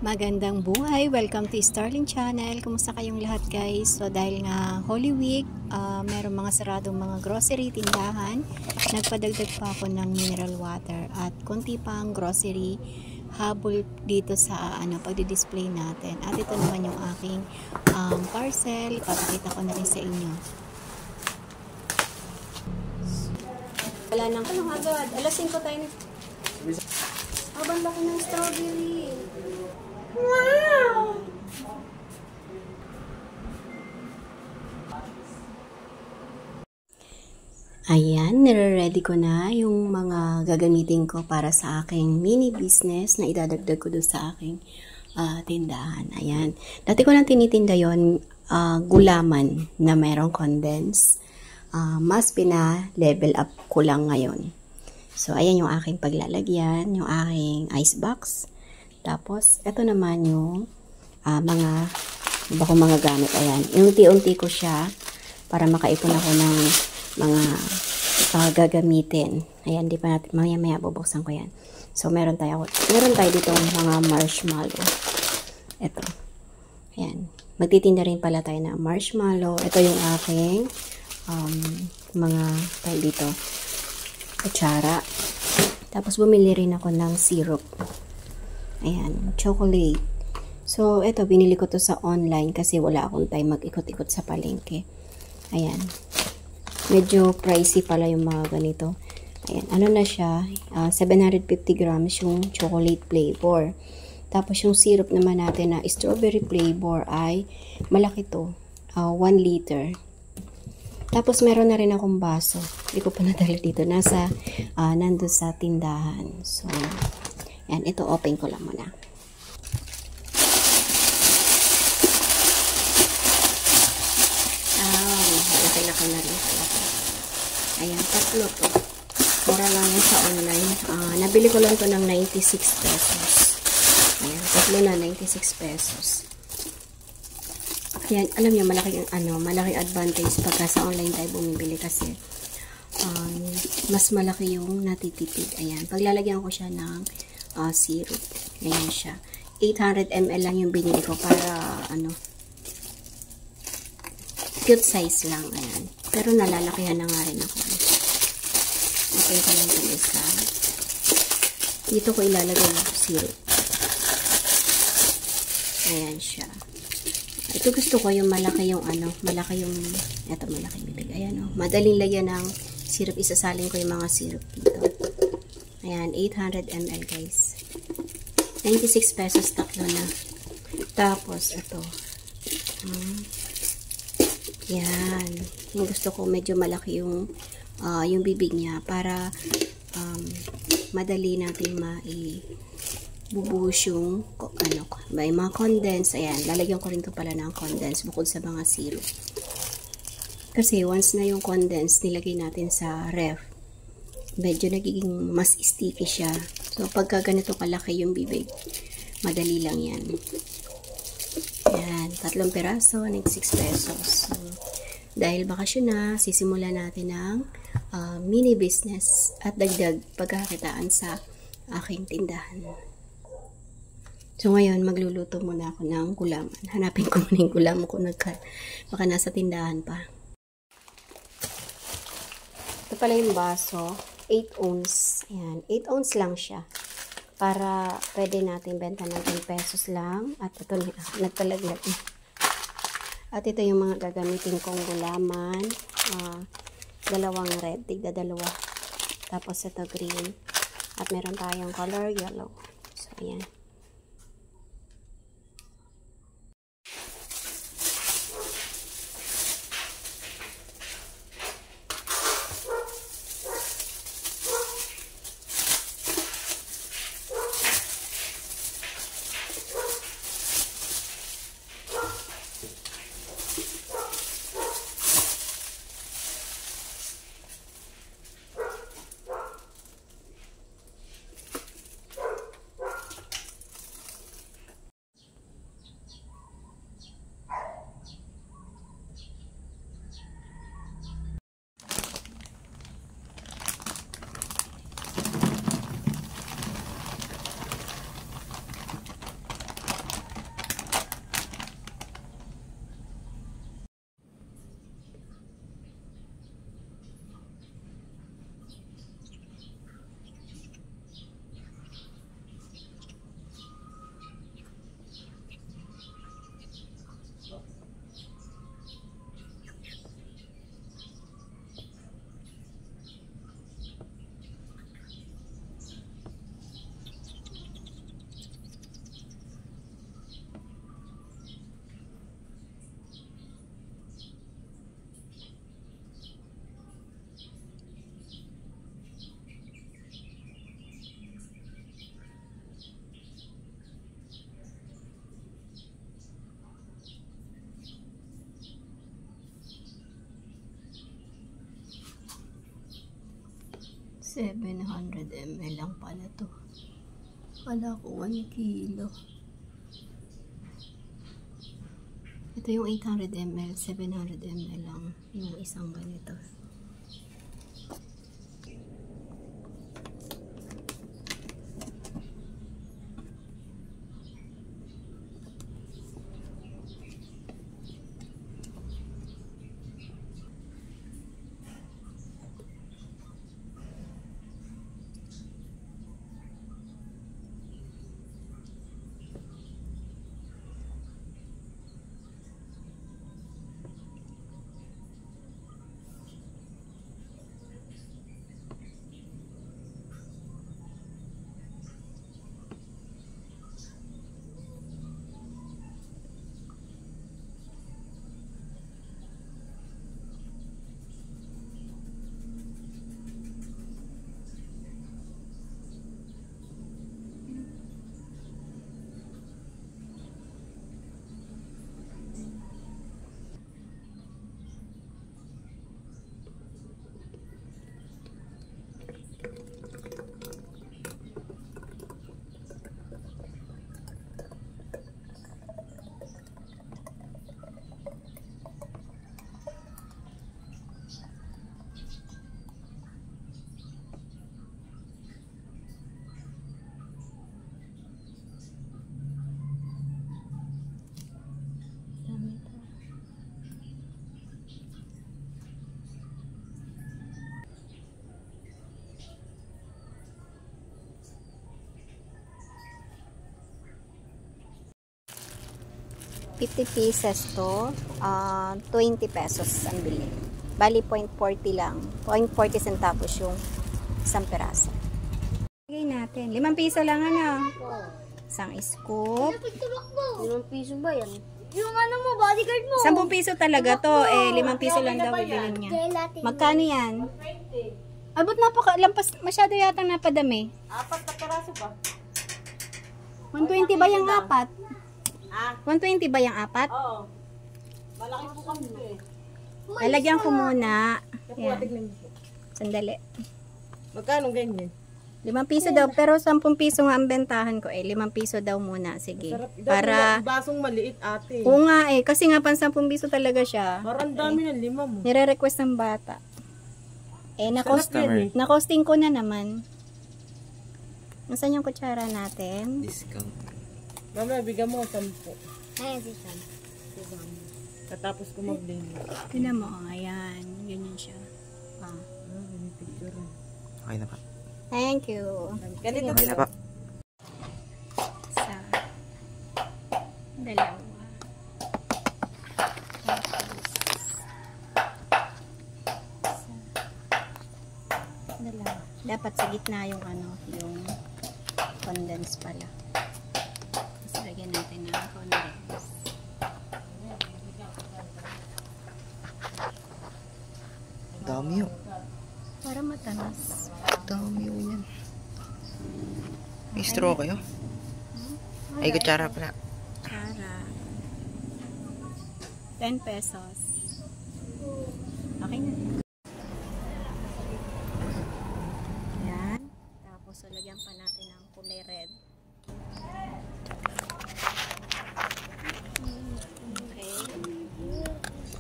Magandang buhay! Welcome to Starling Channel. Kumusta kayong lahat guys? So dahil nga Holy Week, meron mga saradong mga grocery tindahan. Nagpadagdag pa ako ng mineral water at konti pang grocery habol dito sa pagdi-display natin. At ito naman yung aking parcel. Ipapakita ko na rin sa inyo. Wala nang agad. Alas 5 tayo na. Abang laki ng strawberry. Wow! Ayan, nire-ready ko na yung mga gagamitin ko para sa aking mini business na idadagdag ko doon sa aking tindahan. Ayan. Dati ko lang tinitinda yon gulaman na mayroong condense. Mas pina-level up ko lang ngayon. So, ayan yung aking paglalagyan, yung aking ice box. Tapos, ito naman yung mga gamit. Ayan. Unti-unti ko siya para makaipon ako ng mga gagamitin. Ayan, di pa natin, maya-maya bubuksan ko yan. So, meron tayo dito mga marshmallow. Ito. Ayan. Magtitinda rin pala tayo ng marshmallow. Ito yung aking mga tayo dito. Kutsara. Tapos, bumili rin ako ng syrup. Ayan, chocolate. So, ito, binili ko to sa online kasi wala akong time mag-ikot-ikot sa palengke. Ayan. Medyo pricey pala yung mga ganito. Ayan, ano na siya? 750 grams yung chocolate flavor. Tapos, yung syrup naman natin na strawberry flavor ay malaki to. 1 liter. Tapos, meron na rin akong baso. Hindi ko pa nadala dito. Nandun sa tindahan. So, yan, ito open ko lang muna. Laki-laki na rin pala. Ayan, tatlo to. Mura lang yan sa online. Nabili ko lang to ng 96 pesos. Ayan, tatlo na 96 pesos. Ayan, alam niyo, malaking advantage pagka sa online tayo bumibili kasi mas malaki yung natitipid. Ayan, paglalagyan ko siya ng syrup. Ayan siya. 800 ml lang yung binili ko para cute size lang. Ayan. Pero nalalakihan na nga rin ako. Okay ko lang ito isa. Dito ko ilalagay yung syrup. Ayan siya. Ito gusto ko yung malaki yung ito malaki bibig. Ayan madaling lagyan ng syrup. Isasalin ko yung mga syrup dito. Ayan, 800 ml guys. 96 pesos tatlo na. Tapos, ito. Yan. Yung gusto ko medyo malaki yung bibig niya para madali natin bubuhos yung may mga condense. Ayan, lalagyan ko rin to pala ng condense bukod sa mga syrup. Kasi once na yung condense nilagay natin sa ref, medyo nagiging mas sticky siya. So, pagka ganito kalaki yung bibig, madali lang yan. Yan, 3 piraso, 96 pesos. So, dahil bakasyon na, sisimulan natin ng mini business at dagdag pagkakitaan sa aking tindahan. So, ngayon, magluluto muna ako ng gulaman. Hanapin ko muna yung gulaman ko baka nasa tindahan pa. Ito pala yung baso. 8 ounce. Ayan. 8 ounce lang siya. Para pwede natin benta ng 10 pesos lang. At ito, nagpalaglag. At ito yung mga gagamitin kong gulaman. Dalawang red. Tigda dalawa. Tapos ito green. At meron tayong color yellow. So, ayan. 700 ml lang pala to. Kala ko 1 kilo. Ito yung 800 ml, 700 ml lang yung isang ganito. $50 to, 20 pesos ang bili. Bali, 0.40 lang. 0.40 centavos yung isang peraso. Lagay natin. 5 piso lang ano? Isang scoop. 5 piso ba yan? Yung ano mo, bodyguard mo. 10 piso talaga to. 5 piso lang daw bibilin niya. Magkano yan? Abot lampas, masyado yata napadami. 4 na peraso pa. 120 ba yung 4? 120 ba yung 4? Oo. Malaki po kami eh. Lalagyan ko muna. Yan. Sandali. Magkano ganyan? 5 piso daw, pero 10 piso nga ang bentahan ko 5 piso daw muna, sige. Para basong maliit ate. Oo nga kasi nga pan 10 piso talaga siya. Parang dami ng 5 mo. Nire-request ng bata. Na-costing ko na naman. Nasaan yung kutsara natin? Discount. Mama, bigyan mo 10. Ayan, si Sam. Katapos ko mag-blend. Tignan mo, ayan. Ganyan siya. Okay na pa. Thank you. Ganito Okay na pa. Isa. Dalawa. Dalawa. Dapat sa gitna yung yung condense pala. Tapos lagyan natin ng condense. Dami yun. Para matanas. Dami yun yan. May straw kayo? Ay, kutsara pala. Kutsara. 10 pesos. Okay na. Yan. Tapos, lagyan pa natin ng kulay red. Okay.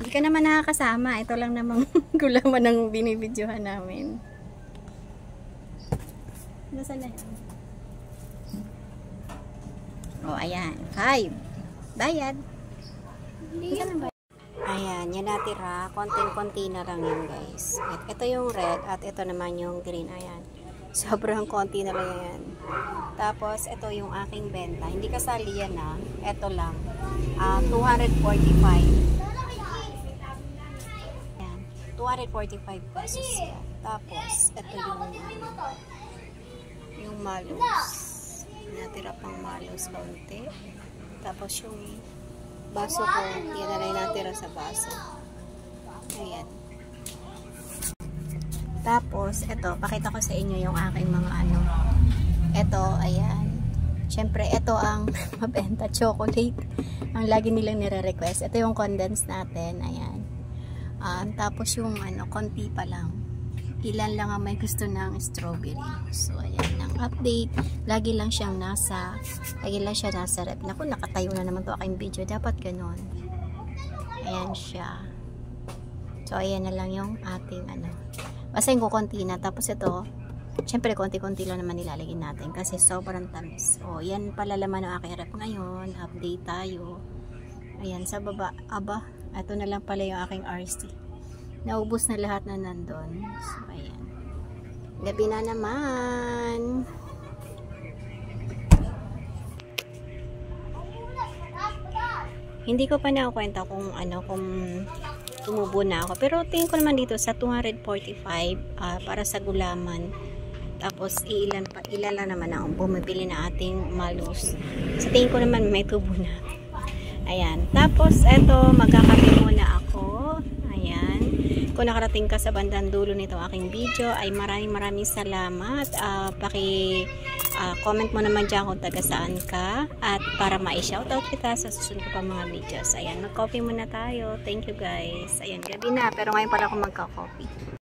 Hindi ka naman nakakasama. Ito lang namang gulaman ng binibidyohan namin. Nasaan na yan? O, ayan. 5. Bayad. Ayan, yan natira. Konting-konti na lang yun, guys. Ito yung red at ito naman yung green. Ayan. Sobrang konti na lang yan. Tapos, ito yung aking benta. Hindi kasali yan na. Ito lang. 245. Ayan. 245 pesos yan. Tapos, ito yung malos. Natira pang malos kaunti. Tapos yung baso ko, yan na lang natira sa baso. Ayan. Tapos, ito, pakita ko sa inyo yung aking mga Ito, ayan. Siyempre, ito ang mabenta, chocolate. Ang lagi nilang nire-request. Ito yung condense natin, ayan. Tapos yung konti pa lang. ilan lang ang may gusto ng strawberry. So, ayan ang update. Lagi lang siya nasa rep. Naku, nakatayo na naman to aking video. Dapat ganon. Ayan siya. So, ayan na lang yung ating Basahin ko konti na. Tapos ito, syempre, konti-konti lang naman nilalagay natin kasi sobrang tamis. O, yan pala laman ng aking rep ngayon. Update tayo. Ayan, sa baba. Aba, ito na lang pala yung aking RC. Naubos na lahat na nandun. So, ayan. Gabi na naman. Hindi ko pa nakukwenta kung kung tumubo na ako. Pero tingin ko naman dito sa 245 para sa gulaman. Tapos ilan lang naman ang bumibili na ating malus. Sa tingin ko naman may tubo na. Ayan. Tapos eto, magkakape muna ako. Ayan. Kung nakarating ka sa bandang dulo nito aking video, ay maraming salamat. Comment mo naman dyan kung taga saan ka at para ma-shoutout kita sa susunod ko pa mga videos. Ayan, mag-coffee muna tayo. Thank you guys. Ayan, gabi na pero ngayon pala ako magka-coffee.